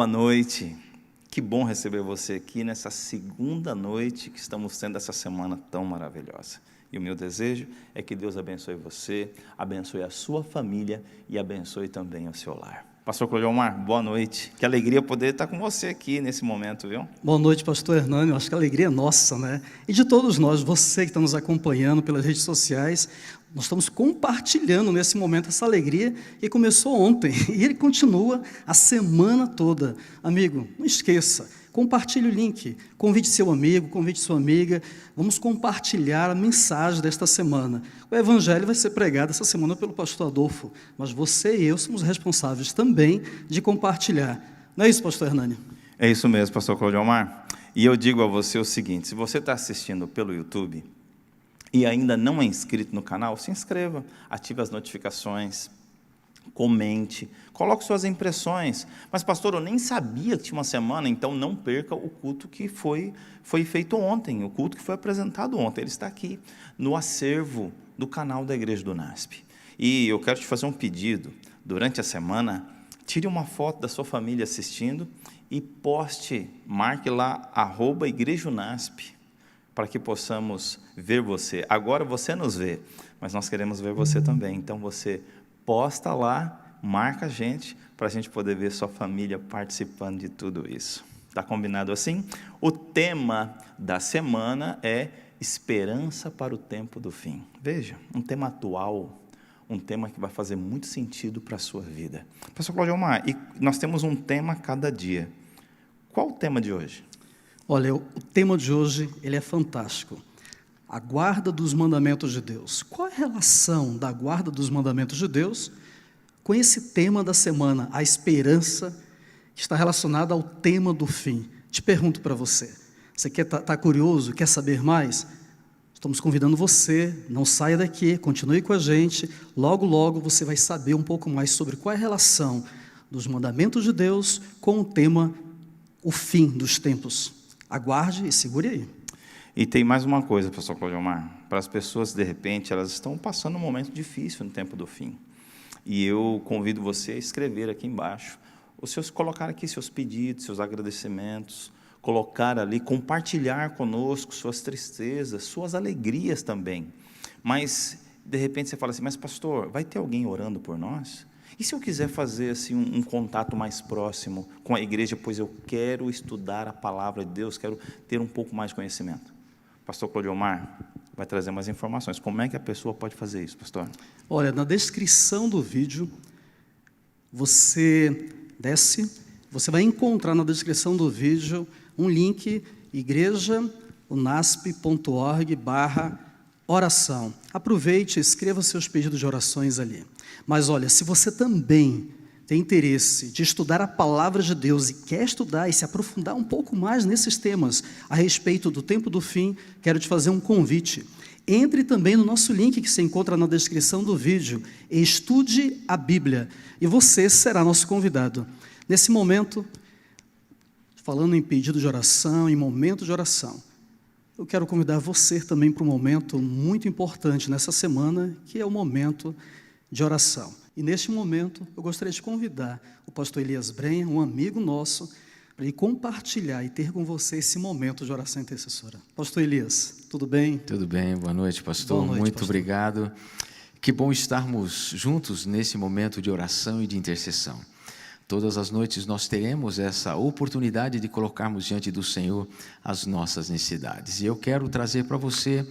Boa noite, que bom receber você aqui nessa segunda noite que estamos tendo essa semana tão maravilhosa. E o meu desejo é que Deus abençoe você, abençoe a sua família e abençoe também o seu lar. Pastor Cleomar, boa noite. Que alegria poder estar com você aqui nesse momento, viu? Boa noite, pastor Hernani. Eu acho que a alegria é nossa, né? E de todos nós, você que está nos acompanhando pelas redes sociais, nós estamos compartilhando nesse momento essa alegria que começou ontem e ele continua a semana toda. Amigo, não esqueça, Compartilhe o link, convide seu amigo, convide sua amiga, vamos compartilhar a mensagem desta semana. O evangelho vai ser pregado essa semana pelo pastor Adolfo, mas você e eu somos responsáveis também de compartilhar. Não é isso, pastor Hernani? É isso mesmo, pastor Claudio Omar. E eu digo a você o seguinte, se você está assistindo pelo YouTube e ainda não é inscrito no canal, se inscreva, ative as notificações, comente, coloque suas impressões. Mas pastor, eu nem sabia que tinha uma semana, então não perca o culto que foi feito ontem, o culto que foi apresentado ontem. Ele está aqui no acervo do canal da Igreja do NASP. E eu quero te fazer um pedido, durante a semana, tire uma foto da sua família assistindo e poste, marque lá, @IgrejaUNASP, para que possamos ver você. Agora você nos vê, mas nós queremos ver você também. Então você posta lá, marca a gente, para a gente poder ver sua família participando de tudo isso. Está combinado assim? O tema da semana é esperança para o tempo do fim. Veja, um tema atual, um tema que vai fazer muito sentido para a sua vida. Pastor Claudio Omar, e nós temos um tema cada dia. Qual o tema de hoje? Olha, o tema de hoje ele é fantástico. A guarda dos mandamentos de Deus. Qual é a relação da guarda dos mandamentos de Deus com esse tema da semana, a esperança, que está relacionada ao tema do fim? Te pergunto para você, você está curioso, quer saber mais? Estamos convidando você, não saia daqui, continue com a gente, logo, logo você vai saber um pouco mais sobre qual é a relação dos mandamentos de Deus com o tema, o fim dos tempos. Aguarde e segure aí. E tem mais uma coisa, pastor Claudio Omar, para as pessoas, de repente, elas estão passando um momento difícil no tempo do fim, e eu convido você a escrever aqui embaixo, colocar aqui seus pedidos, seus agradecimentos, colocar ali, compartilhar conosco suas tristezas, suas alegrias também, mas, de repente, você fala assim, mas pastor, vai ter alguém orando por nós? E se eu quiser fazer assim, um contato mais próximo com a igreja, pois eu quero estudar a palavra de Deus, quero ter um pouco mais de conhecimento? Pastor Claudio Omar vai trazer mais informações. Como é que a pessoa pode fazer isso, pastor? Olha, na descrição do vídeo, você desce, você vai encontrar na descrição do vídeo um link, igrejaunasp.org/oração. Aproveite e escreva seus pedidos de orações ali. Mas olha, se você também tem interesse de estudar a palavra de Deus e quer estudar e se aprofundar um pouco mais nesses temas a respeito do tempo do fim, quero te fazer um convite. Entre também no nosso link que se encontra na descrição do vídeo e estude a Bíblia e você será nosso convidado. Nesse momento, falando em pedido de oração, em momento de oração, eu quero convidar você também para um momento muito importante nessa semana, que é o momento de oração. E neste momento, eu gostaria de convidar o pastor Elias Brenha, um amigo nosso, para ele compartilhar e ter com você esse momento de oração intercessora. Pastor Elias, tudo bem? Tudo bem, boa noite, pastor. Boa noite, muito pastor. Obrigado. Que bom estarmos juntos nesse momento de oração e de intercessão. Todas as noites nós teremos essa oportunidade de colocarmos diante do Senhor as nossas necessidades. E eu quero trazer para você,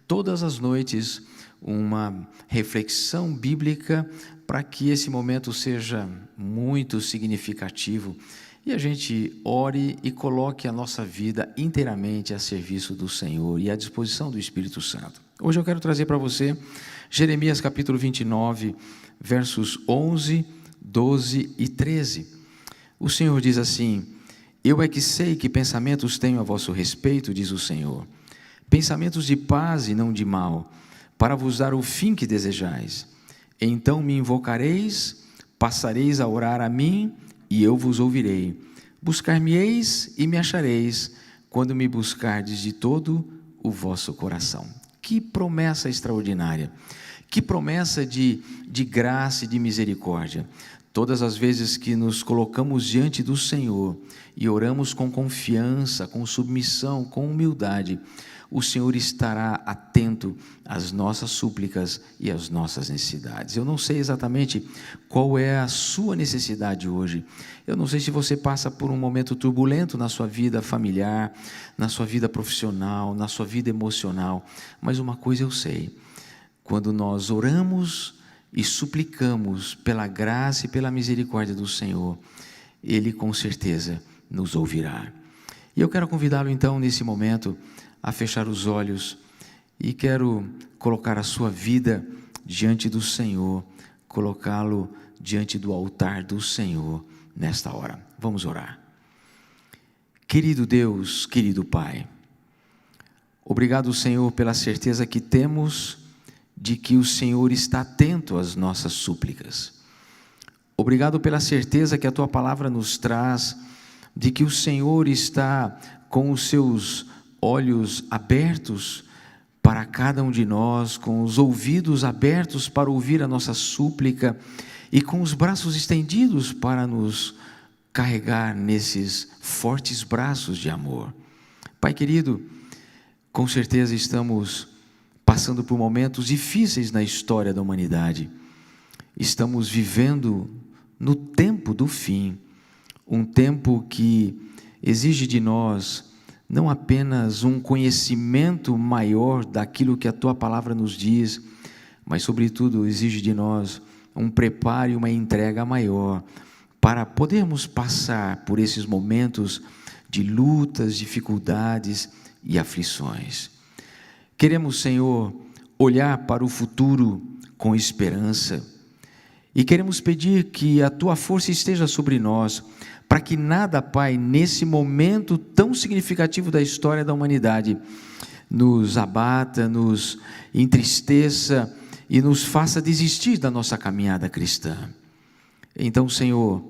todas as noites, uma reflexão bíblica para que esse momento seja muito significativo e a gente ore e coloque a nossa vida inteiramente a serviço do Senhor e à disposição do Espírito Santo. Hoje eu quero trazer para você Jeremias capítulo 29, versos 11, 12 e 13. O Senhor diz assim: eu é que sei que pensamentos tenho a vosso respeito, diz o Senhor, pensamentos de paz e não de mal, para vos dar o fim que desejais. Então me invocareis, passareis a orar a mim, e eu vos ouvirei. Buscar-me-eis e me achareis, quando me buscardes de todo o vosso coração. Que promessa extraordinária! Que promessa de graça e de misericórdia! Todas as vezes que nos colocamos diante do Senhor e oramos com confiança, com submissão, com humildade, o Senhor estará atento às nossas súplicas e às nossas necessidades. Eu não sei exatamente qual é a sua necessidade hoje. Eu não sei se você passa por um momento turbulento na sua vida familiar, na sua vida profissional, na sua vida emocional, mas uma coisa eu sei: quando nós oramos e suplicamos pela graça e pela misericórdia do Senhor, Ele com certeza nos ouvirá. E eu quero convidá-lo então nesse momento a fechar os olhos e quero colocar a sua vida diante do Senhor, colocá-lo diante do altar do Senhor nesta hora. Vamos orar. Querido Deus, querido Pai, obrigado, Senhor, pela certeza que temos de que o Senhor está atento às nossas súplicas. Obrigado pela certeza que a Tua palavra nos traz de que o Senhor está com os seus olhos abertos para cada um de nós, com os ouvidos abertos para ouvir a nossa súplica e com os braços estendidos para nos carregar nesses fortes braços de amor. Pai querido, com certeza estamos passando por momentos difíceis na história da humanidade. Estamos vivendo no tempo do fim, um tempo que exige de nós não apenas um conhecimento maior daquilo que a Tua palavra nos diz, mas sobretudo exige de nós um preparo e uma entrega maior para podermos passar por esses momentos de lutas, dificuldades e aflições. Queremos, Senhor, olhar para o futuro com esperança e queremos pedir que a Tua força esteja sobre nós, para que nada, Pai, nesse momento tão significativo da história da humanidade, nos abata, nos entristeça e nos faça desistir da nossa caminhada cristã. Então, Senhor,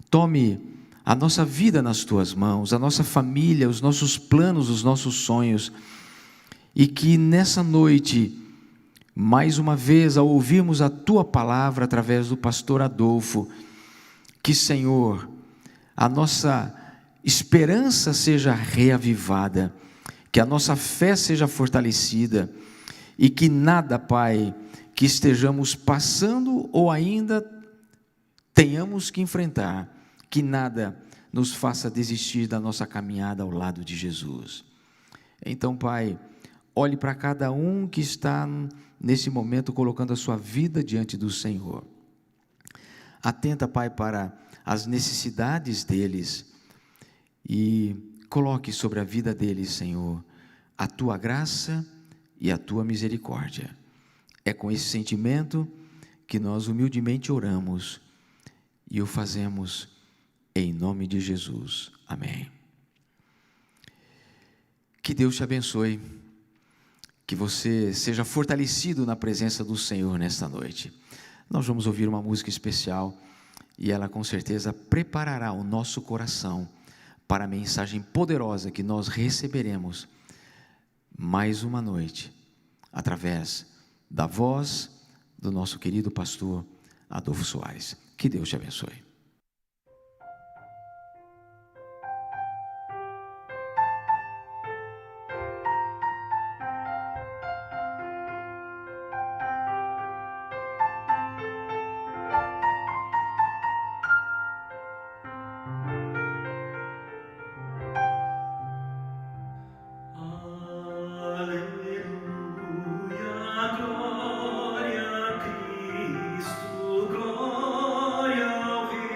tome a nossa vida nas Tuas mãos, a nossa família, os nossos planos, os nossos sonhos, e que nessa noite, mais uma vez, ao ouvirmos a Tua palavra através do pastor Adolfo, que, Senhor, a nossa esperança seja reavivada, que a nossa fé seja fortalecida e que nada, Pai, que estejamos passando ou ainda tenhamos que enfrentar, que nada nos faça desistir da nossa caminhada ao lado de Jesus. Então, Pai, olhe para cada um que está nesse momento colocando a sua vida diante do Senhor. Atenta, Pai, para as necessidades deles e coloque sobre a vida deles, Senhor, a Tua graça e a Tua misericórdia. É com esse sentimento que nós humildemente oramos e o fazemos em nome de Jesus. Amém. Que Deus te abençoe, que você seja fortalecido na presença do Senhor nesta noite. Nós vamos ouvir uma música especial e ela com certeza preparará o nosso coração para a mensagem poderosa que nós receberemos mais uma noite, através da voz do nosso querido pastor Adolfo Soares. Que Deus te abençoe. Glória a Cristo, glória ao Rei.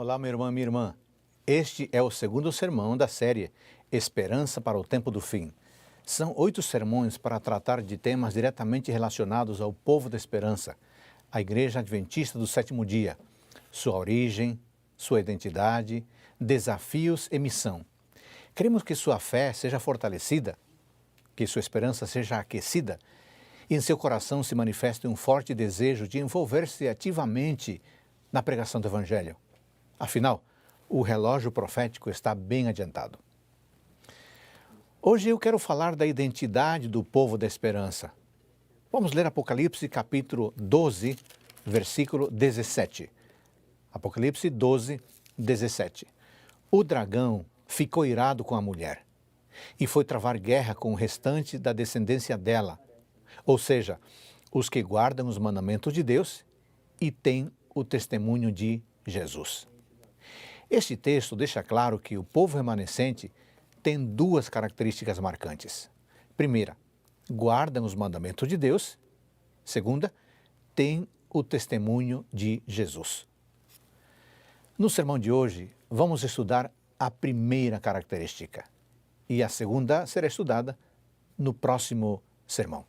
Olá, meu irmão e minha irmã. Este é o segundo sermão da série Esperança para o Tempo do Fim. São 8 sermões para tratar de temas diretamente relacionados ao povo da esperança, a Igreja Adventista do Sétimo Dia, sua origem, sua identidade, desafios e missão. Queremos que sua fé seja fortalecida, que sua esperança seja aquecida e em seu coração se manifeste um forte desejo de envolver-se ativamente na pregação do Evangelho. Afinal, o relógio profético está bem adiantado. Hoje eu quero falar da identidade do povo da esperança. Vamos ler Apocalipse capítulo 12, versículo 17. Apocalipse 12, 17. O dragão ficou irado com a mulher e foi travar guerra com o restante da descendência dela, ou seja, os que guardam os mandamentos de Deus e têm o testemunho de Jesus. Este texto deixa claro que o povo remanescente tem 2 características marcantes. Primeira, guardam os mandamentos de Deus. Segunda, tem o testemunho de Jesus. No sermão de hoje, vamos estudar a primeira característica e a segunda será estudada no próximo sermão.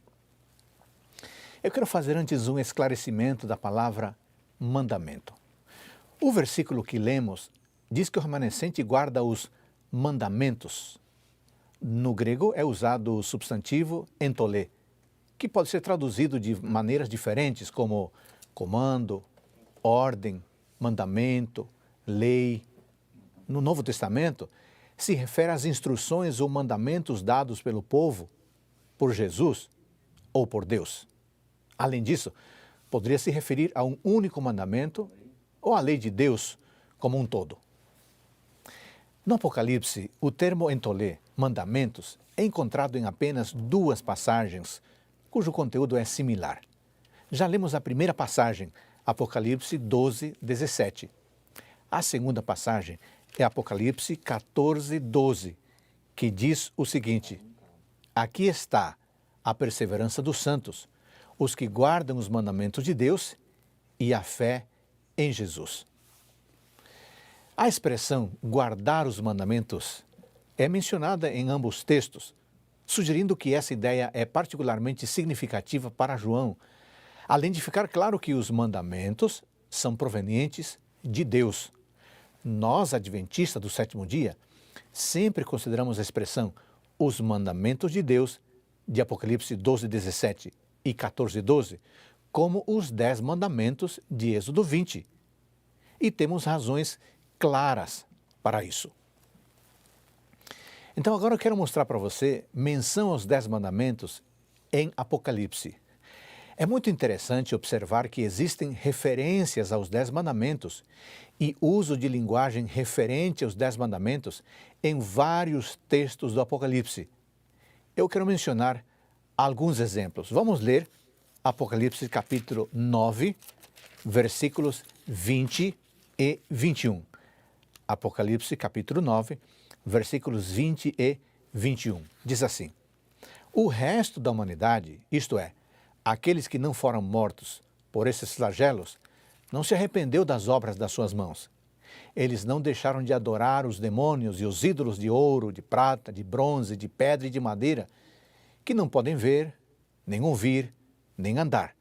Eu quero fazer antes um esclarecimento da palavra mandamento. O versículo que lemos diz que o remanescente guarda os mandamentos. No grego é usado o substantivo entolê, que pode ser traduzido de maneiras diferentes como comando, ordem, mandamento, lei. No Novo Testamento, se refere às instruções ou mandamentos dados pelo povo, por Jesus ou por Deus. Além disso, poderia se referir a um único mandamento ou à lei de Deus como um todo. No Apocalipse, o termo entolê, mandamentos, é encontrado em apenas 2 passagens, cujo conteúdo é similar. Já lemos a primeira passagem, Apocalipse 12, 17. A segunda passagem é Apocalipse 14, 12, que diz o seguinte: aqui está a perseverança dos santos, os que guardam os mandamentos de Deus e a fé em Jesus. A expressão guardar os mandamentos é mencionada em ambos textos, sugerindo que essa ideia é particularmente significativa para João, além de ficar claro que os mandamentos são provenientes de Deus. Nós, adventistas do sétimo dia, sempre consideramos a expressão os mandamentos de Deus, de Apocalipse 12, 17 e 14, 12, como os 10 mandamentos de Êxodo 20. E temos razões claras para isso. Então agora eu quero mostrar para você menção aos 10 mandamentos em Apocalipse. É muito interessante observar que existem referências aos 10 mandamentos e uso de linguagem referente aos 10 mandamentos em vários textos do Apocalipse. Eu quero mencionar alguns exemplos. Vamos ler Apocalipse capítulo 9, versículos 20 e 21. Apocalipse capítulo 9, versículos 20 e 21. Diz assim: o resto da humanidade, isto é, aqueles que não foram mortos por esses flagelos, não se arrependeu das obras das suas mãos. Eles não deixaram de adorar os demônios e os ídolos de ouro, de prata, de bronze, de pedra e de madeira, que não podem ver, nem ouvir, nem andar.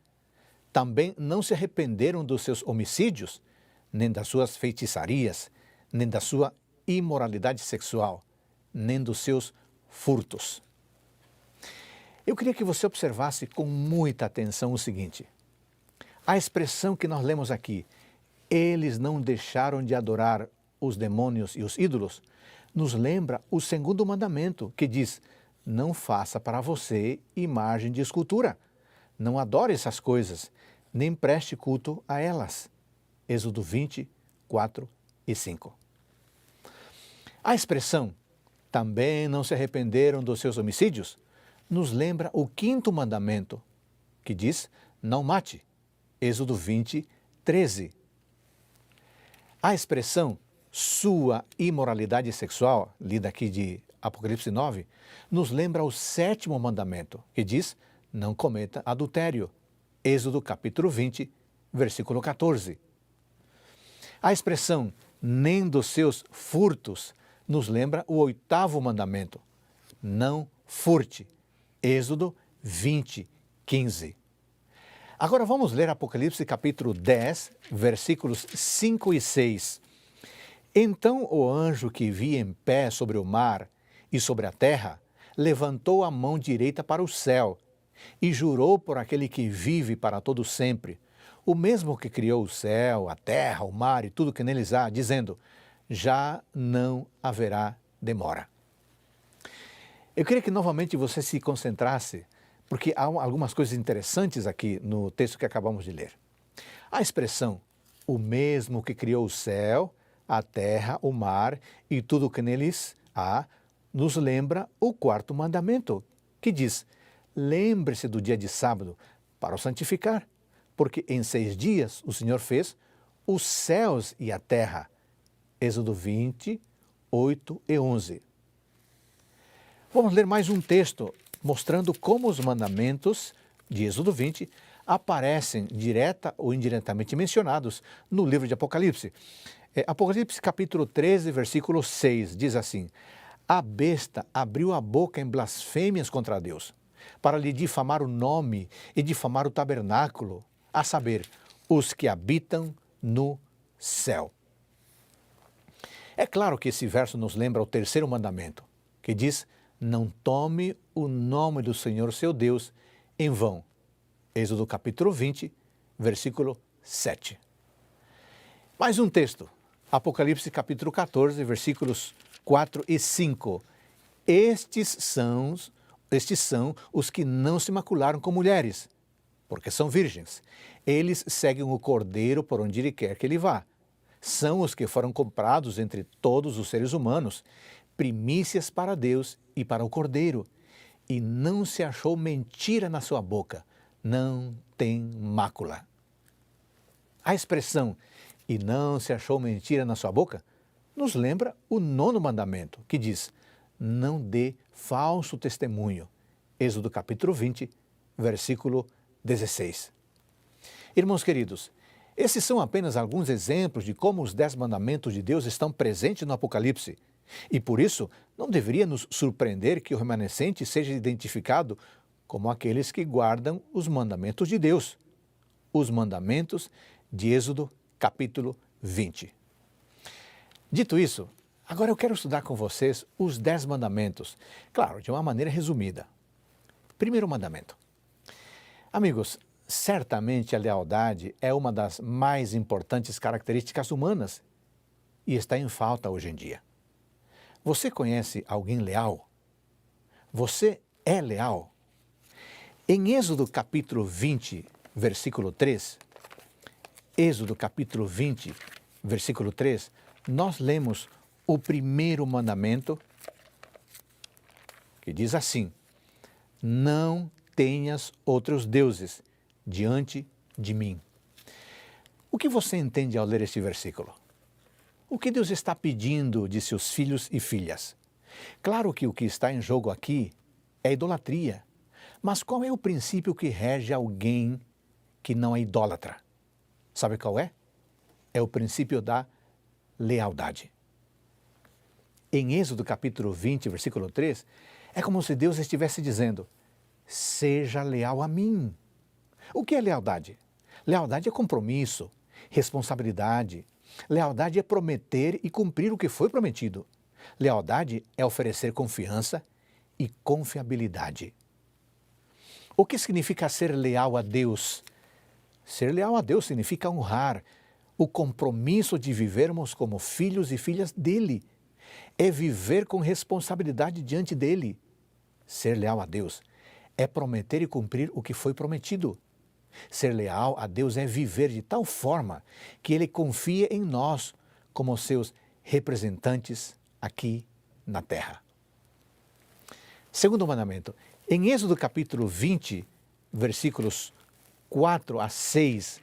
Também não se arrependeram dos seus homicídios, nem das suas feitiçarias, nem da sua imoralidade sexual, nem dos seus furtos. Eu queria que você observasse com muita atenção o seguinte: a expressão que nós lemos aqui, eles não deixaram de adorar os demônios e os ídolos, nos lembra o segundo mandamento, que diz: não faça para você imagem de escultura, não adore essas coisas, nem preste culto a elas. Êxodo 20, 4 e 5. A expressão também não se arrependeram dos seus homicídios nos lembra o quinto mandamento, que diz: não mate. Êxodo 20, 13. A expressão sua imoralidade sexual, lida aqui de Apocalipse 9, nos lembra o sétimo mandamento, que diz: não cometa adultério. Êxodo capítulo 20, versículo 14. A expressão nem dos seus furtos, nos lembra o 8º mandamento. Não furte. Êxodo 20, 15. Agora vamos ler Apocalipse capítulo 10, versículos 5 e 6. Então o anjo que vi em pé sobre o mar e sobre a terra, levantou a mão direita para o céu e jurou por aquele que vive para todo sempre, o mesmo que criou o céu, a terra, o mar e tudo que neles há, dizendo: já não haverá demora. Eu queria que novamente você se concentrasse, porque há algumas coisas interessantes aqui no texto que acabamos de ler. A expressão, o mesmo que criou o céu, a terra, o mar e tudo o que neles há, nos lembra o 4º mandamento, que diz: lembre-se do dia de sábado para o santificar, porque em 6 dias o Senhor fez os céus e a terra. Êxodo 20, 8 e 11. Vamos ler mais um texto mostrando como os mandamentos de Êxodo 20 aparecem direta ou indiretamente mencionados no livro de Apocalipse. Apocalipse capítulo 13, versículo 6, diz assim: a besta abriu a boca em blasfêmias contra Deus, para lhe difamar o nome e difamar o tabernáculo, a saber, os que habitam no céu. É claro que esse verso nos lembra o 3º mandamento, que diz: não tome o nome do Senhor seu Deus em vão. Êxodo capítulo 20, versículo 7. Mais um texto, Apocalipse capítulo 14, versículos 4 e 5. Estes são os que não se macularam com mulheres, porque são virgens. Eles seguem o Cordeiro por onde ele quer que ele vá. São os que foram comprados entre todos os seres humanos, primícias para Deus e para o Cordeiro. E não se achou mentira na sua boca, não tem mácula. A expressão, e não se achou mentira na sua boca, nos lembra o 9º mandamento, que diz: não dê falso testemunho. Êxodo capítulo 20, versículo 16. Irmãos queridos, esses são apenas alguns exemplos de como os 10 mandamentos de Deus estão presentes no Apocalipse. E por isso, não deveria nos surpreender que o remanescente seja identificado como aqueles que guardam os mandamentos de Deus. Os mandamentos de Êxodo capítulo 20. Dito isso, agora eu quero estudar com vocês os 10 mandamentos, claro, de uma maneira resumida. Primeiro mandamento. Amigos, certamente a lealdade é uma das mais importantes características humanas e está em falta hoje em dia. Você conhece alguém leal? Você é leal? Em Êxodo capítulo 20, versículo 3, Êxodo capítulo 20, versículo 3, nós lemos o primeiro mandamento, que diz assim: não tenhas outros deuses diante de mim. O que você entende ao ler este versículo? O que Deus está pedindo de seus filhos e filhas? Claro que o que está em jogo aqui é idolatria, mas qual é o princípio que rege alguém que não é idólatra? Sabe qual é? É o princípio da lealdade. Em Êxodo capítulo 20, versículo 3, é como se Deus estivesse dizendo: seja leal a mim. O que é lealdade? Lealdade é compromisso, responsabilidade. Lealdade é prometer e cumprir o que foi prometido. Lealdade é oferecer confiança e confiabilidade. O que significa ser leal a Deus? Ser leal a Deus significa honrar o compromisso de vivermos como filhos e filhas dele. É viver com responsabilidade diante dele. Ser leal a Deus é prometer e cumprir o que foi prometido. Ser leal a Deus é viver de tal forma que Ele confia em nós como seus representantes aqui na terra. Segundo mandamento, em Êxodo capítulo 20, versículos 4 a 6,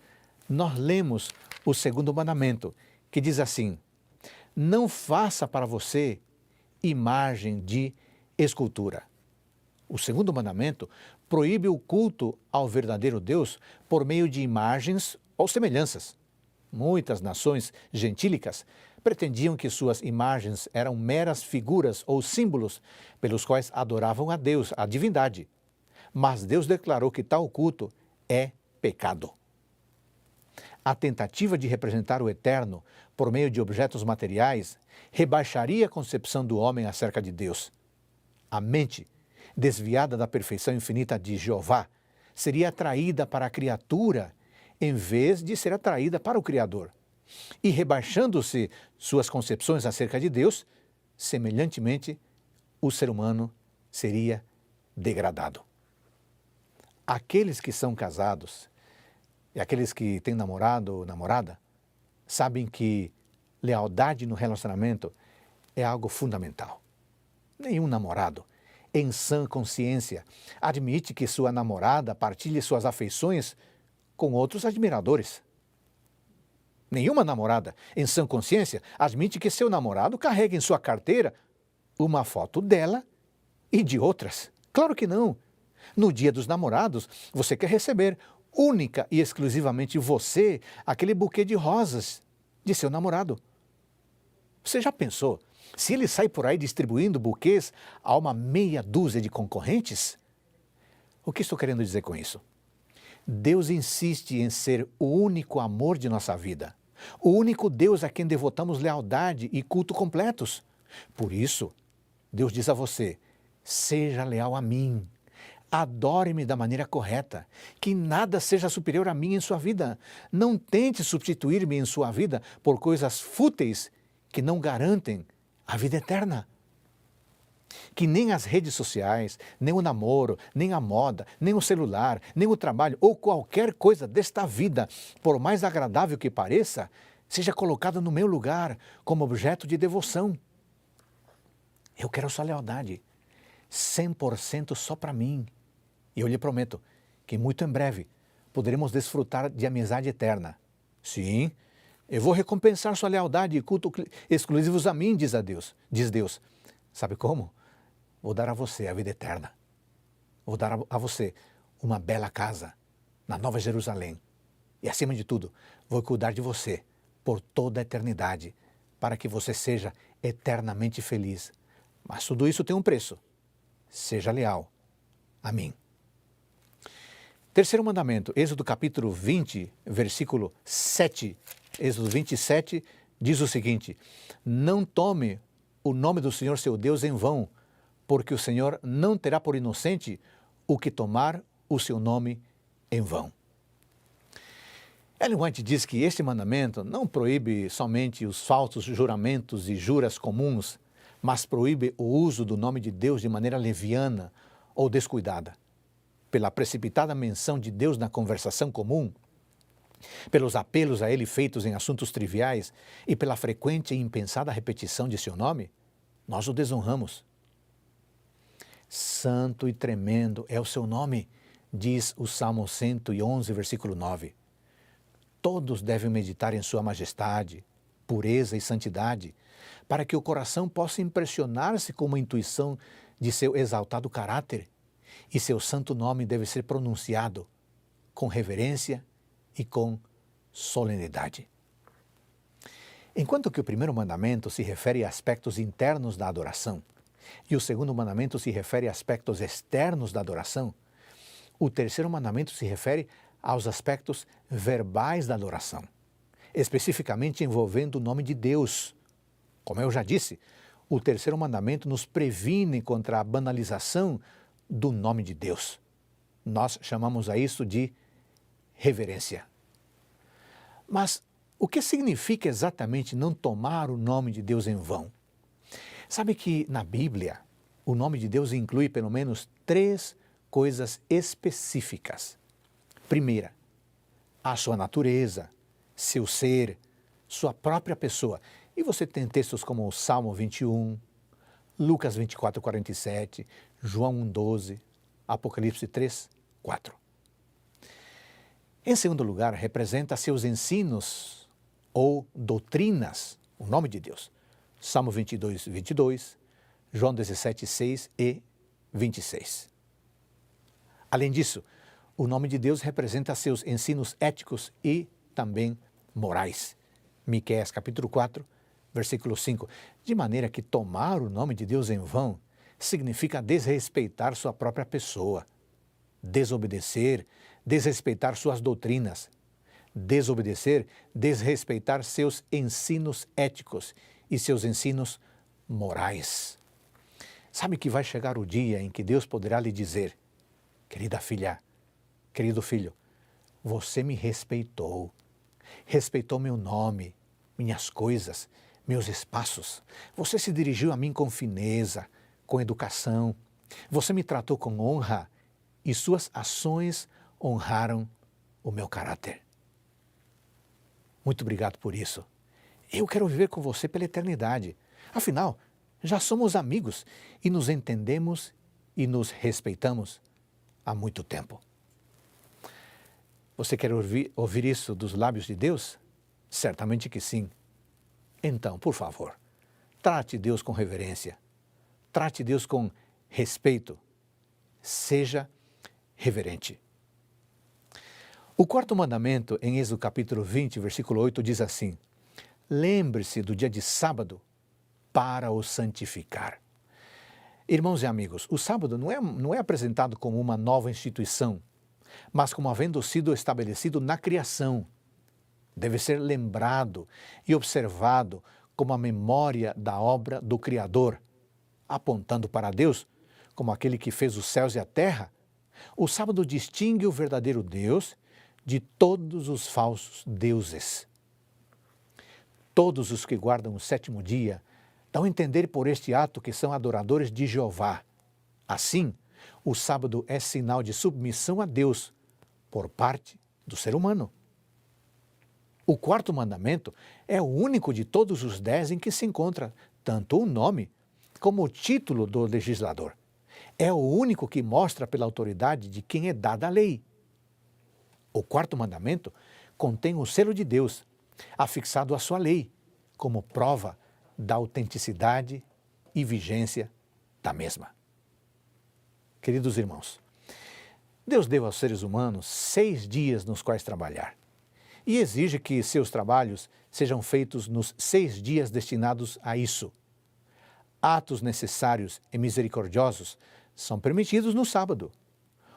nós lemos o segundo mandamento, que diz assim: não faça para você imagem de escultura. O segundo mandamento proíbe o culto ao verdadeiro Deus por meio de imagens ou semelhanças. Muitas nações gentílicas pretendiam que suas imagens eram meras figuras ou símbolos pelos quais adoravam a Deus, a divindade. Mas Deus declarou que tal culto é pecado. A tentativa de representar o eterno por meio de objetos materiais rebaixaria a concepção do homem acerca de Deus. A mente, desviada da perfeição infinita de Jeová, seria atraída para a criatura em vez de ser atraída para o Criador. E rebaixando-se suas concepções acerca de Deus, semelhantemente, o ser humano seria degradado. Aqueles que são casados e aqueles que têm namorado ou namorada sabem que lealdade no relacionamento é algo fundamental. Nenhum namorado, em sã consciência, admite que sua namorada partilhe suas afeições com outros admiradores. Nenhuma namorada, em sã consciência, admite que seu namorado carregue em sua carteira uma foto dela e de outras. Claro que não. No dia dos namorados, você quer receber, única e exclusivamente você, aquele buquê de rosas de seu namorado. Você já pensou se ele sai por aí distribuindo buquês a uma meia dúzia de concorrentes? O que estou querendo dizer com isso? Deus insiste em ser o único amor de nossa vida, o único Deus a quem devotamos lealdade e culto completos. Por isso, Deus diz a você: seja leal a mim, adore-me da maneira correta, que nada seja superior a mim em sua vida. Não tente substituir-me em sua vida por coisas fúteis que não garantem a vida eterna. Que nem as redes sociais, nem o namoro, nem a moda, nem o celular, nem o trabalho ou qualquer coisa desta vida, por mais agradável que pareça, seja colocada no meu lugar como objeto de devoção. Eu quero sua lealdade, 100% só para mim. E eu lhe prometo que muito em breve poderemos desfrutar de amizade eterna. Sim, eu vou recompensar sua lealdade e culto exclusivos a mim, diz Deus. Sabe como? Vou dar a você a vida eterna. Vou dar a você uma bela casa na Nova Jerusalém. E, acima de tudo, vou cuidar de você por toda a eternidade, para que você seja eternamente feliz. Mas tudo isso tem um preço. Seja leal a mim. Terceiro mandamento, Êxodo capítulo 20, versículo 7. Êxodo 27 diz o seguinte: não tome o nome do Senhor seu Deus em vão, porque o Senhor não terá por inocente o que tomar o seu nome em vão. Ellen White diz que este mandamento não proíbe somente os falsos juramentos e juras comuns, mas proíbe o uso do nome de Deus de maneira leviana ou descuidada. Pela precipitada menção de Deus na conversação comum, pelos apelos a Ele feitos em assuntos triviais e pela frequente e impensada repetição de seu nome, nós o desonramos. Santo e tremendo é o seu nome, diz o Salmo 111, versículo 9. Todos devem meditar em sua majestade, pureza e santidade, para que o coração possa impressionar-se com uma intuição de seu exaltado caráter, e seu santo nome deve ser pronunciado com reverência e com solenidade. Enquanto que o primeiro mandamento se refere a aspectos internos da adoração, e o segundo mandamento se refere a aspectos externos da adoração, o terceiro mandamento se refere aos aspectos verbais da adoração, especificamente envolvendo o nome de Deus. Como eu já disse, o terceiro mandamento nos previne contra a banalização do nome de Deus. Nós chamamos a isso de reverência. Mas o que significa exatamente não tomar o nome de Deus em vão? Sabe que na Bíblia o nome de Deus inclui pelo menos 3 coisas específicas. Primeira, a sua natureza, seu ser, sua própria pessoa. E você tem textos como o Salmo 21, Lucas 24, 47, João 1, 12, Apocalipse 3, 4. Em segundo lugar, representa seus ensinos ou doutrinas, o nome de Deus. Salmo 22, 22, João 17, 6 e 26. Além disso, o nome de Deus representa seus ensinos éticos e também morais. Miqueias capítulo 4, versículo 5. De maneira que tomar o nome de Deus em vão significa desrespeitar sua própria pessoa, desobedecer, desrespeitar suas doutrinas, desobedecer, desrespeitar seus ensinos éticos e seus ensinos morais. Sabe que vai chegar o dia em que Deus poderá lhe dizer: querida filha, querido filho, você me respeitou, respeitou meu nome, minhas coisas, meus espaços. Você se dirigiu a mim com fineza, com educação. Você me tratou com honra e suas ações honraram o meu caráter. Muito obrigado por isso. Eu quero viver com você pela eternidade. Afinal, já somos amigos e nos entendemos e nos respeitamos há muito tempo. Você quer ouvir isso dos lábios de Deus? Certamente que sim. Então, por favor, trate Deus com reverência. Trate Deus com respeito. Seja reverente. O quarto mandamento, em Êxodo capítulo 20, versículo 8, diz assim: lembre-se do dia de sábado para o santificar. Irmãos e amigos, o sábado não é apresentado como uma nova instituição, mas como havendo sido estabelecido na criação. Deve ser lembrado e observado como a memória da obra do Criador, apontando para Deus como aquele que fez os céus e a terra. O sábado distingue o verdadeiro Deus de todos os falsos deuses. Todos os que guardam o sétimo dia dão a entender por este ato que são adoradores de Jeová. Assim, o sábado é sinal de submissão a Deus por parte do ser humano. O quarto mandamento é o único de todos os 10 em que se encontra tanto o nome como o título do legislador. É o único que mostra pela autoridade de quem é dada a lei. O quarto mandamento contém o selo de Deus, afixado à sua lei, como prova da autenticidade e vigência da mesma. Queridos irmãos, Deus deu aos seres humanos 6 dias nos quais trabalhar e exige que seus trabalhos sejam feitos nos 6 dias destinados a isso. Atos necessários e misericordiosos são permitidos no sábado.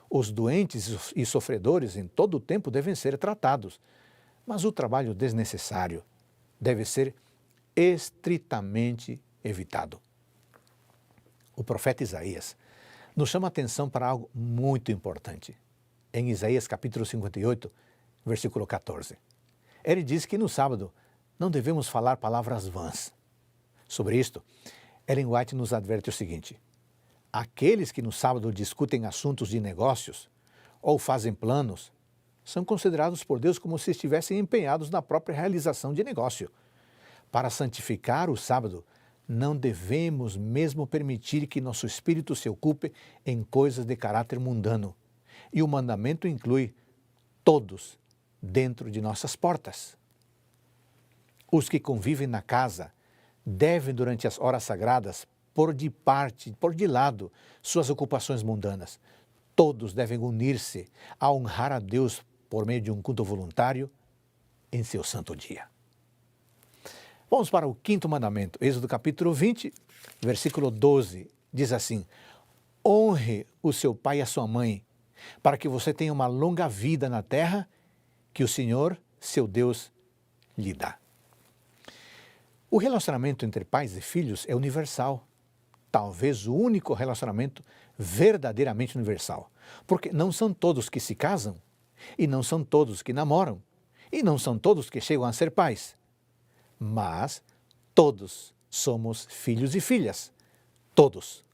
Os doentes e sofredores em todo o tempo devem ser tratados, mas o trabalho desnecessário deve ser estritamente evitado. O profeta Isaías nos chama a atenção para algo muito importante. Em Isaías capítulo 58, versículo 14. Ele diz que no sábado não devemos falar palavras vãs. Sobre isto, Ellen White nos adverte o seguinte: aqueles que no sábado discutem assuntos de negócios ou fazem planos são considerados por Deus como se estivessem empenhados na própria realização de negócio. Para santificar o sábado, não devemos mesmo permitir que nosso espírito se ocupe em coisas de caráter mundano. E o mandamento inclui todos dentro de nossas portas. Os que convivem na casa devem, durante as horas sagradas, pôr de lado suas ocupações mundanas. Todos devem unir-se a honrar a Deus por meio de um culto voluntário em seu santo dia. Vamos para o quinto mandamento, Êxodo capítulo 20, versículo 12, diz assim: honre o seu pai e a sua mãe, para que você tenha uma longa vida na terra que o Senhor, seu Deus, lhe dá. O relacionamento entre pais e filhos é universal, talvez o único relacionamento verdadeiramente universal, porque não são todos que se casam, e não são todos que namoram, e não são todos que chegam a ser pais, mas todos somos filhos e filhas, todos.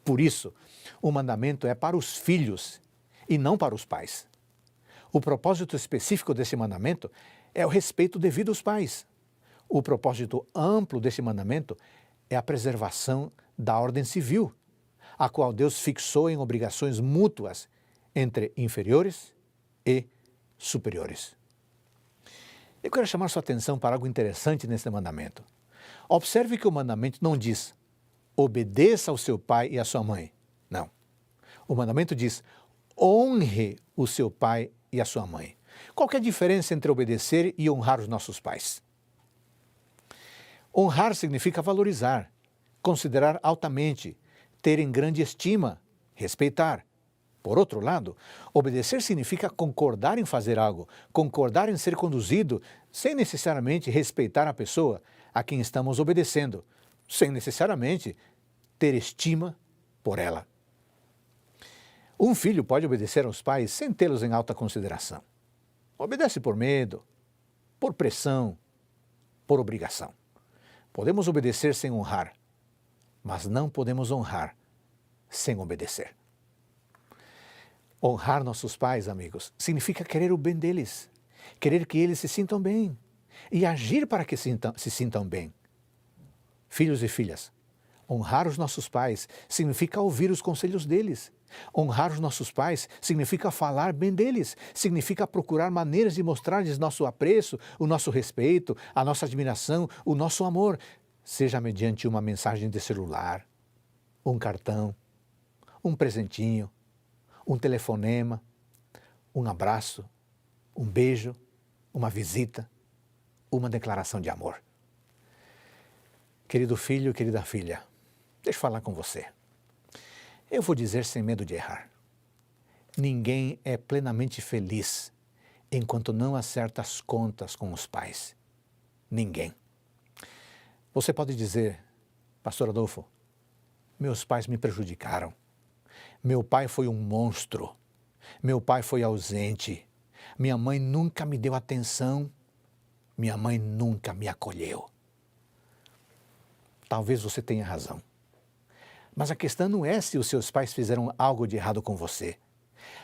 Por isso, o mandamento é para os filhos e não para os pais. O propósito específico desse mandamento é o respeito devido aos pais. O propósito amplo desse mandamento é a preservação da ordem civil, a qual Deus fixou em obrigações mútuas entre inferiores e superiores. Eu quero chamar sua atenção para algo interessante nesse mandamento. Observe que o mandamento não diz: obedeça ao seu pai e à sua mãe. Não. O mandamento diz: honre o seu pai e a sua mãe. Qual que é a diferença entre obedecer e honrar os nossos pais? Honrar significa valorizar, considerar altamente, ter em grande estima, respeitar. Por outro lado, obedecer significa concordar em fazer algo, concordar em ser conduzido, sem necessariamente respeitar a pessoa a quem estamos obedecendo, sem necessariamente ter estima por ela. Um filho pode obedecer aos pais sem tê-los em alta consideração. Obedece por medo, por pressão, por obrigação. Podemos obedecer sem honrar, mas não podemos honrar sem obedecer. Honrar nossos pais, amigos, significa querer o bem deles, querer que eles se sintam bem e agir para que se sintam bem. Filhos e filhas, honrar os nossos pais significa ouvir os conselhos deles. Honrar os nossos pais significa falar bem deles, significa procurar maneiras de mostrar-lhes nosso apreço, o nosso respeito, a nossa admiração, o nosso amor, seja mediante uma mensagem de celular, um cartão, um presentinho, um telefonema, um abraço, um beijo, uma visita, uma declaração de amor. Querido filho, querida filha, deixa eu falar com você. Eu vou dizer sem medo de errar. Ninguém é plenamente feliz enquanto não acerta as contas com os pais. Ninguém. Você pode dizer, Pastor Adolfo, meus pais me prejudicaram. Meu pai foi um monstro. Meu pai foi ausente. Minha mãe nunca me deu atenção. Minha mãe nunca me acolheu. Talvez você tenha razão. Mas a questão não é se os seus pais fizeram algo de errado com você.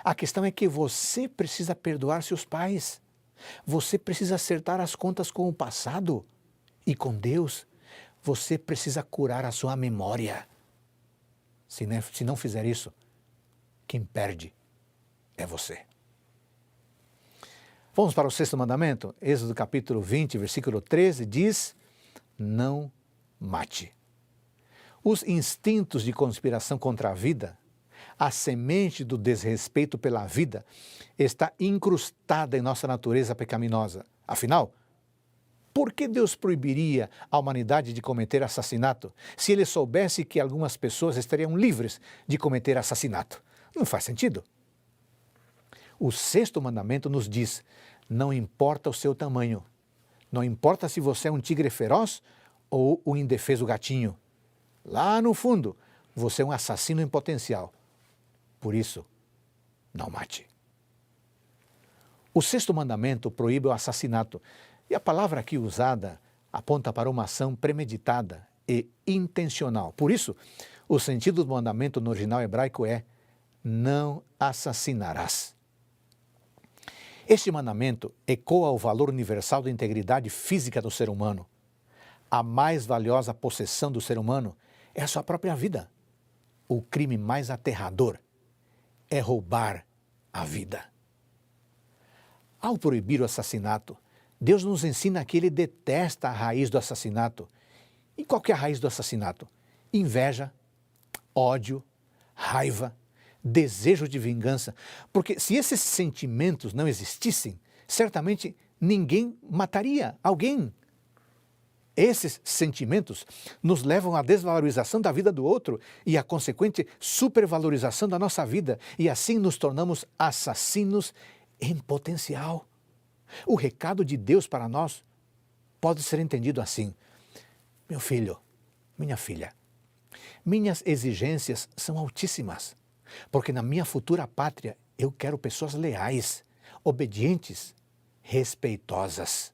A questão é que você precisa perdoar seus pais. Você precisa acertar as contas com o passado. E com Deus, você precisa curar a sua memória. Se não fizer isso, quem perde é você. Vamos para o sexto mandamento? Êxodo capítulo 20, versículo 13, diz: não mate. Os instintos de conspiração contra a vida, a semente do desrespeito pela vida, está incrustada em nossa natureza pecaminosa. Afinal, por que Deus proibiria a humanidade de cometer assassinato se Ele soubesse que algumas pessoas estariam livres de cometer assassinato? Não faz sentido. O sexto mandamento nos diz: não importa o seu tamanho, não importa se você é um tigre feroz ou um indefeso gatinho. Lá no fundo, você é um assassino em potencial. Por isso, não mate. O sexto mandamento proíbe o assassinato. E a palavra aqui usada aponta para uma ação premeditada e intencional. Por isso, o sentido do mandamento no original hebraico é: não assassinarás. Este mandamento ecoa o valor universal da integridade física do ser humano. A mais valiosa possessão do ser humano é a sua própria vida. O crime mais aterrador é roubar a vida. Ao proibir o assassinato, Deus nos ensina que Ele detesta a raiz do assassinato. E qual que é a raiz do assassinato? Inveja, ódio, raiva, desejo de vingança. Porque se esses sentimentos não existissem, certamente ninguém mataria alguém. Esses sentimentos nos levam à desvalorização da vida do outro e à consequente supervalorização da nossa vida, e assim nos tornamos assassinos em potencial. O recado de Deus para nós pode ser entendido assim: meu filho, minha filha, minhas exigências são altíssimas, porque na minha futura pátria eu quero pessoas leais, obedientes, respeitosas.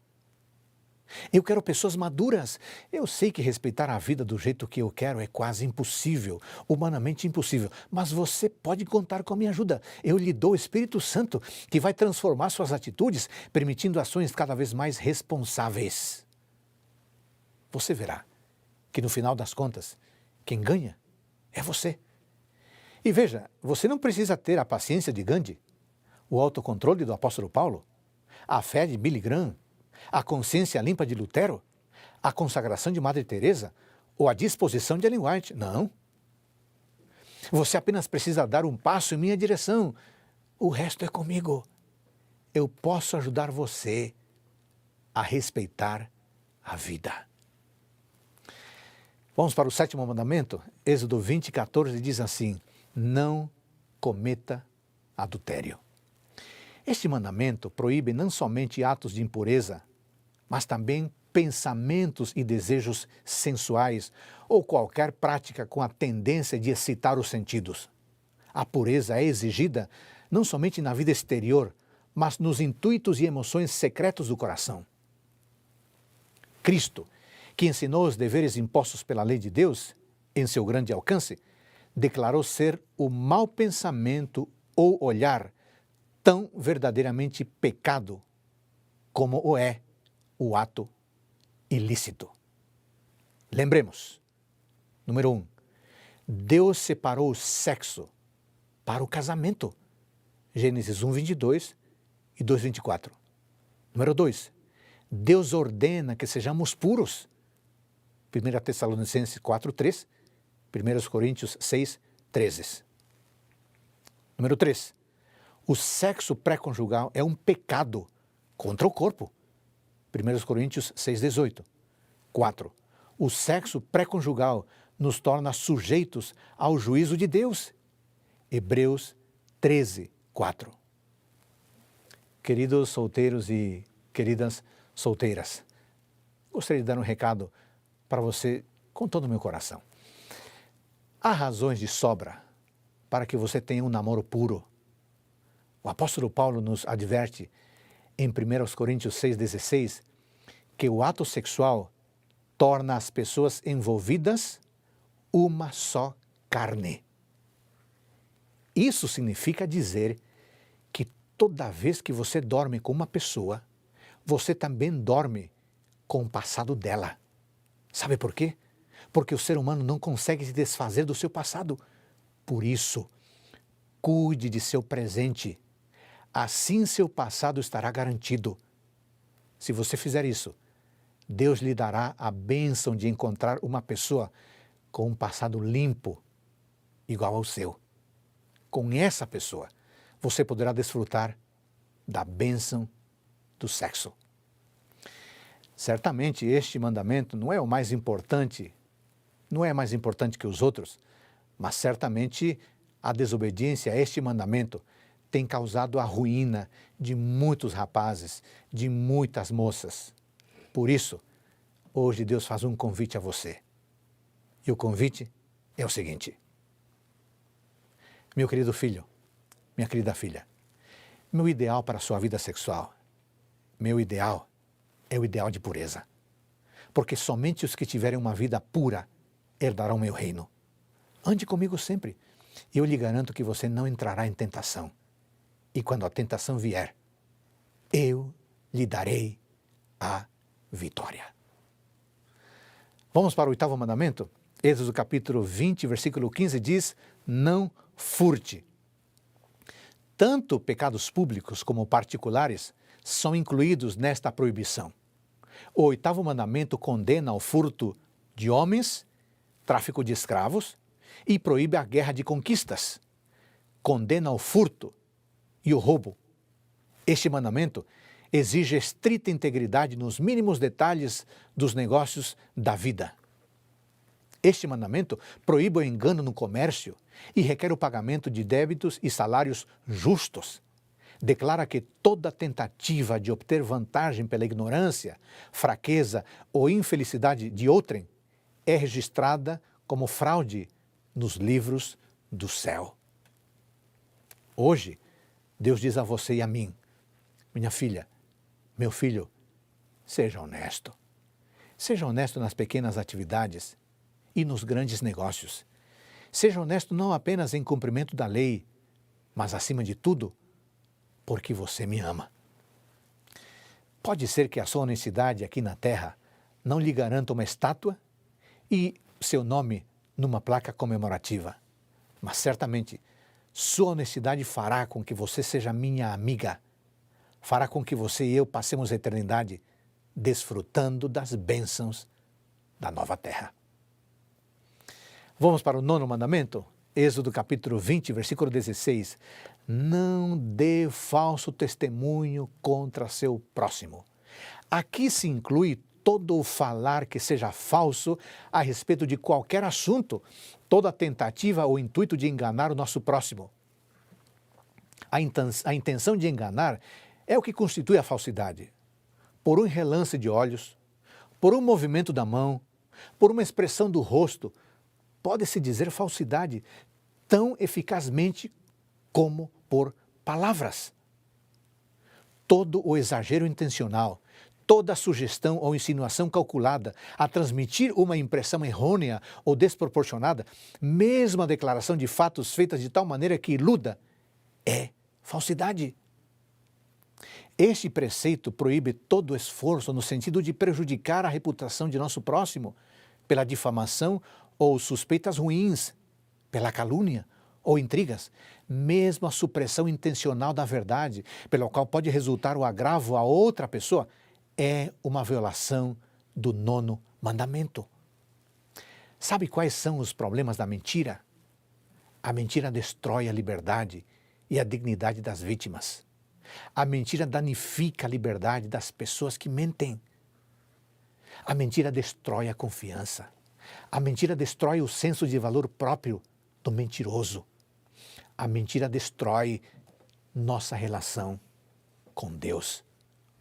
Eu quero pessoas maduras. Eu sei que respeitar a vida do jeito que eu quero é quase impossível, humanamente impossível, mas você pode contar com a minha ajuda. Eu lhe dou o Espírito Santo, que vai transformar suas atitudes, permitindo ações cada vez mais responsáveis. Você verá que no final das contas, quem ganha é você. E veja, você não precisa ter a paciência de Gandhi, o autocontrole do apóstolo Paulo, a fé de Billy Graham, a consciência limpa de Lutero, a consagração de Madre Teresa ou a disposição de Ellen White. Não. Você apenas precisa dar um passo em minha direção. O resto é comigo. Eu posso ajudar você a respeitar a vida. Vamos para o 7º mandamento? Êxodo 20:14 diz assim: não cometa adultério. Este mandamento proíbe não somente atos de impureza, mas também pensamentos e desejos sensuais ou qualquer prática com a tendência de excitar os sentidos. A pureza é exigida não somente na vida exterior, mas nos intuitos e emoções secretos do coração. Cristo, que ensinou os deveres impostos pela lei de Deus, em seu grande alcance, declarou ser o mau pensamento ou olhar tão verdadeiramente pecado como o é o ato ilícito. Lembremos, número 1, Deus separou o sexo para o casamento. Gênesis 1:22 e 2:24. Número 2, Deus ordena que sejamos puros. 1 Tessalonicenses 4:3, 1 Coríntios 6:13. Número 3, o sexo pré-conjugal é um pecado contra o corpo. 1 Coríntios 6:18. 4, o sexo pré-conjugal nos torna sujeitos ao juízo de Deus. Hebreus 13:4. Queridos solteiros e queridas solteiras, gostaria de dar um recado para você com todo o meu coração. Há razões de sobra para que você tenha um namoro puro. O apóstolo Paulo nos adverte em 1 Coríntios 6:16 que o ato sexual torna as pessoas envolvidas uma só carne. Isso significa dizer que toda vez que você dorme com uma pessoa, você também dorme com o passado dela. Sabe por quê? Porque o ser humano não consegue se desfazer do seu passado. Por isso, cuide de seu presente. Assim seu passado estará garantido. Se você fizer isso, Deus lhe dará a bênção de encontrar uma pessoa com um passado limpo, igual ao seu. Com essa pessoa, você poderá desfrutar da bênção do sexo. Certamente este mandamento não é o mais importante, não é mais importante que os outros, mas certamente a desobediência a este mandamento tem causado a ruína de muitos rapazes, de muitas moças. Por isso, hoje Deus faz um convite a você. E o convite é o seguinte: meu querido filho, minha querida filha, meu ideal para a sua vida sexual, meu ideal é o ideal de pureza. Porque somente os que tiverem uma vida pura herdarão meu reino. Ande comigo sempre. Eu lhe garanto que você não entrará em tentação. E quando a tentação vier, eu lhe darei a vitória. Vamos para o 8º mandamento? Êxodo capítulo 20, versículo 15 diz: não furte. Tanto pecados públicos como particulares são incluídos nesta proibição. O 8º mandamento condena o furto de homens, tráfico de escravos e proíbe a guerra de conquistas. Condena o furto e o roubo. Este mandamento exige estrita integridade nos mínimos detalhes dos negócios da vida. Este mandamento proíbe o engano no comércio e requer o pagamento de débitos e salários justos. Declara que toda tentativa de obter vantagem pela ignorância, fraqueza ou infelicidade de outrem é registrada como fraude nos livros do céu. Hoje, Deus diz a você e a mim: minha filha, meu filho, seja honesto. Seja honesto nas pequenas atividades e nos grandes negócios. Seja honesto não apenas em cumprimento da lei, mas acima de tudo, porque você me ama. Pode ser que a sua honestidade aqui na terra não lhe garanta uma estátua e seu nome numa placa comemorativa, mas certamente sua honestidade fará com que você seja minha amiga, fará com que você e eu passemos a eternidade desfrutando das bênçãos da nova terra. Vamos para o 9º mandamento? Êxodo capítulo 20, versículo 16. Não dê falso testemunho contra seu próximo. Aqui se inclui todo o falar que seja falso a respeito de qualquer assunto, toda tentativa ou intuito de enganar o nosso próximo. A intenção de enganar é o que constitui a falsidade. Por um relance de olhos, por um movimento da mão, por uma expressão do rosto, pode-se dizer falsidade tão eficazmente como por palavras. Todo o exagero intencional, toda sugestão ou insinuação calculada a transmitir uma impressão errônea ou desproporcionada, mesmo a declaração de fatos feitas de tal maneira que iluda, é falsidade. Este preceito proíbe todo esforço no sentido de prejudicar a reputação de nosso próximo pela difamação ou suspeitas ruins, pela calúnia ou intrigas, mesmo a supressão intencional da verdade, pelo qual pode resultar o agravo a outra pessoa, é uma violação do 9º mandamento. Sabe quais são os problemas da mentira? A mentira destrói a liberdade e a dignidade das vítimas. A mentira danifica a liberdade das pessoas que mentem. A mentira destrói a confiança. A mentira destrói o senso de valor próprio do mentiroso. A mentira destrói nossa relação com Deus.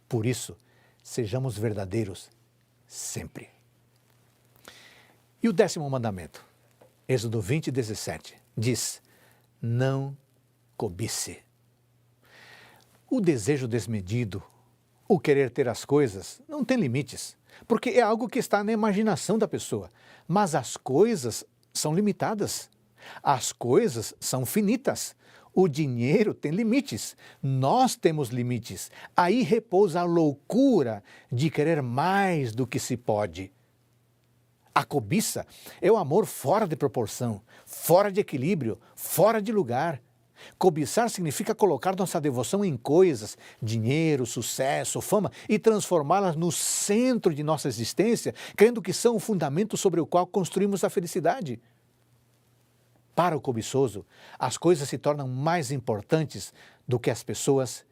Por isso, sejamos verdadeiros sempre. E o 10º mandamento, Êxodo 20, 17, diz: não cobice. O desejo desmedido, o querer ter as coisas, não tem limites, porque é algo que está na imaginação da pessoa. Mas as coisas são limitadas, as coisas são finitas. O dinheiro tem limites, nós temos limites. Aí repousa a loucura de querer mais do que se pode. A cobiça é o amor fora de proporção, fora de equilíbrio, fora de lugar. Cobiçar significa colocar nossa devoção em coisas, dinheiro, sucesso, fama, e transformá-las no centro de nossa existência, crendo que são o fundamento sobre o qual construímos a felicidade. Para o cobiçoso, as coisas se tornam mais importantes do que as pessoas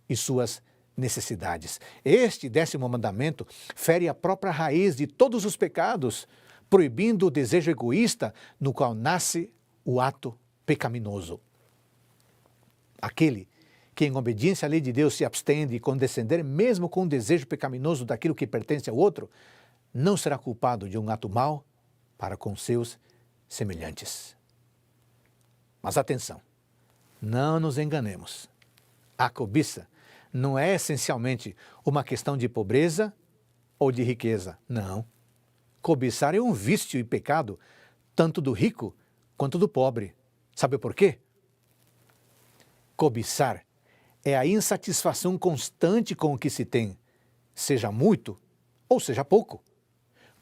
e suas necessidades. Este 10º mandamento fere a própria raiz de todos os pecados, proibindo o desejo egoísta no qual nasce o ato pecaminoso. Aquele que, em obediência à lei de Deus, se abstém de condescender mesmo com o desejo pecaminoso daquilo que pertence ao outro, não será culpado de um ato mau para com seus semelhantes. Mas atenção, não nos enganemos. A cobiça não é essencialmente uma questão de pobreza ou de riqueza. Não. Cobiçar é um vício e pecado tanto do rico quanto do pobre. Sabe por quê? Cobiçar é a insatisfação constante com o que se tem, seja muito ou seja pouco.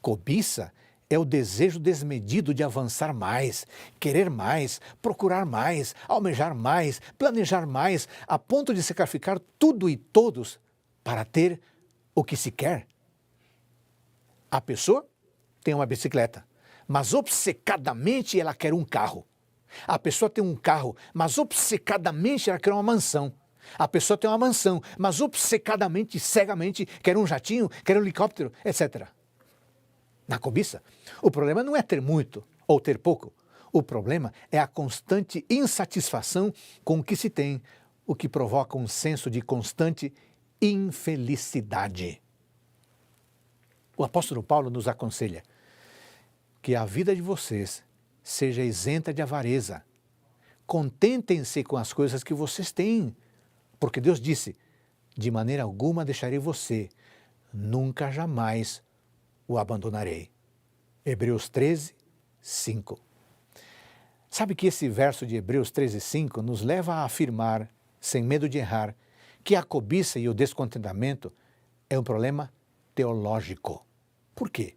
Cobiça é o desejo desmedido de avançar mais, querer mais, procurar mais, almejar mais, planejar mais, a ponto de sacrificar tudo e todos para ter o que se quer. A pessoa tem uma bicicleta, mas obcecadamente ela quer um carro. A pessoa tem um carro, mas obcecadamente ela quer uma mansão. A pessoa tem uma mansão, mas obcecadamente, cegamente, quer um jatinho, quer um helicóptero, etc. Na cobiça, o problema não é ter muito ou ter pouco. O problema é a constante insatisfação com o que se tem, o que provoca um senso de constante infelicidade. O apóstolo Paulo nos aconselha que a vida de vocês seja isenta de avareza. Contentem-se com as coisas que vocês têm, porque Deus disse: de maneira alguma deixarei você, nunca jamais o abandonarei. Hebreus 13, 5. Sabe que esse verso de Hebreus 13, 5 nos leva a afirmar, sem medo de errar, que a cobiça e o descontentamento é um problema teológico. Por quê?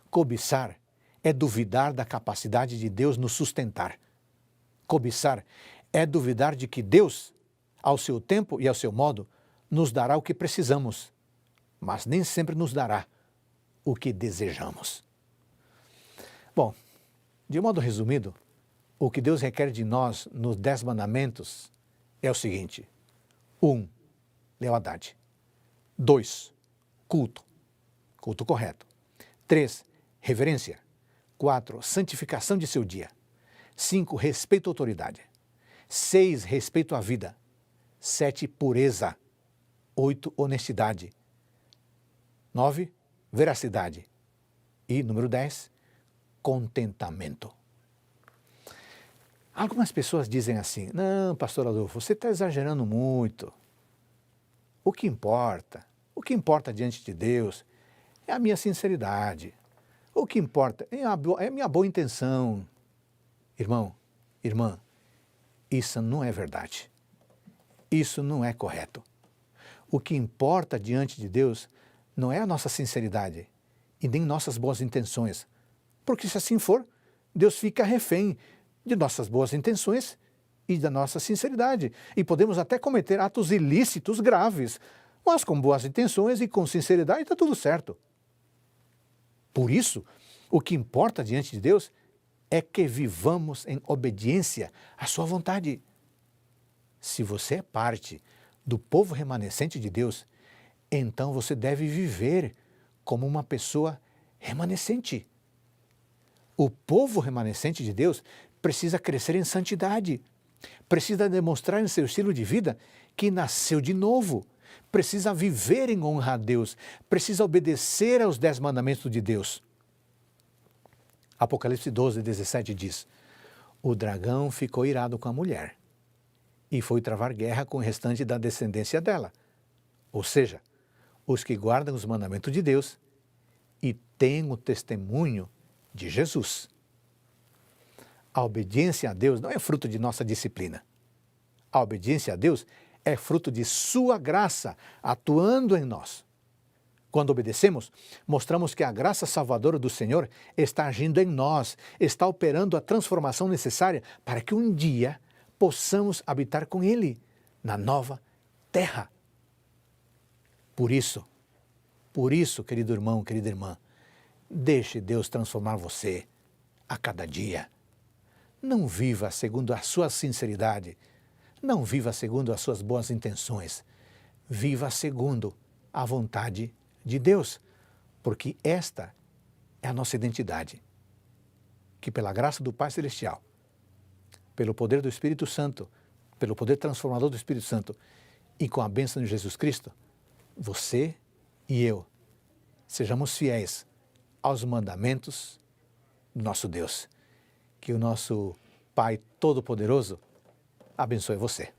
Cobiçar é duvidar da capacidade de Deus nos sustentar. Cobiçar é duvidar de que Deus, ao seu tempo e ao seu modo, nos dará o que precisamos, mas nem sempre nos dará o que desejamos. Bom, de modo resumido, o que Deus requer de nós nos 10 mandamentos é o seguinte: 1. Lealdade. 2. Culto. culto correto. 3, reverência. 4, santificação de seu dia. 5, respeito à autoridade. 6, respeito à vida. 7, pureza. 8, honestidade. 9, veracidade. E número 10, contentamento. Algumas pessoas dizem assim: não, pastor Adolfo, você está exagerando muito. O que importa diante de Deus é a minha sinceridade. O que importa é a minha boa intenção. Irmão, irmã, isso não é verdade. Isso não é correto. O que importa diante de Deus não é a nossa sinceridade e nem nossas boas intenções. Porque se assim for, Deus fica refém de nossas boas intenções e da nossa sinceridade. E podemos até cometer atos ilícitos graves, mas com boas intenções e com sinceridade está tudo certo. Por isso, o que importa diante de Deus é que vivamos em obediência à sua vontade. Se você é parte do povo remanescente de Deus, então você deve viver como uma pessoa remanescente. O povo remanescente de Deus precisa crescer em santidade, precisa demonstrar em seu estilo de vida que nasceu de novo, precisa viver em honra a Deus, precisa obedecer aos 10 mandamentos de Deus. Apocalipse 12, 17 diz: o dragão ficou irado com a mulher e foi travar guerra com o restante da descendência dela, ou seja, os que guardam os mandamentos de Deus e têm o testemunho de Jesus. A obediência a Deus não é fruto de nossa disciplina. A obediência a Deus é fruto de sua graça atuando em nós. Quando obedecemos, mostramos que a graça salvadora do Senhor está agindo em nós, está operando a transformação necessária para que um dia possamos habitar com Ele na nova terra. Por isso, querido irmão, querida irmã, deixe Deus transformar você a cada dia. Não viva segundo a sua sinceridade, não viva segundo as suas boas intenções, viva segundo a vontade de Deus, porque esta é a nossa identidade. Que pela graça do Pai Celestial, pelo poder do Espírito Santo, pelo poder transformador do Espírito Santo e com a bênção de Jesus Cristo, você e eu sejamos fiéis aos mandamentos do nosso Deus. Que o nosso Pai Todo-Poderoso abençoe você.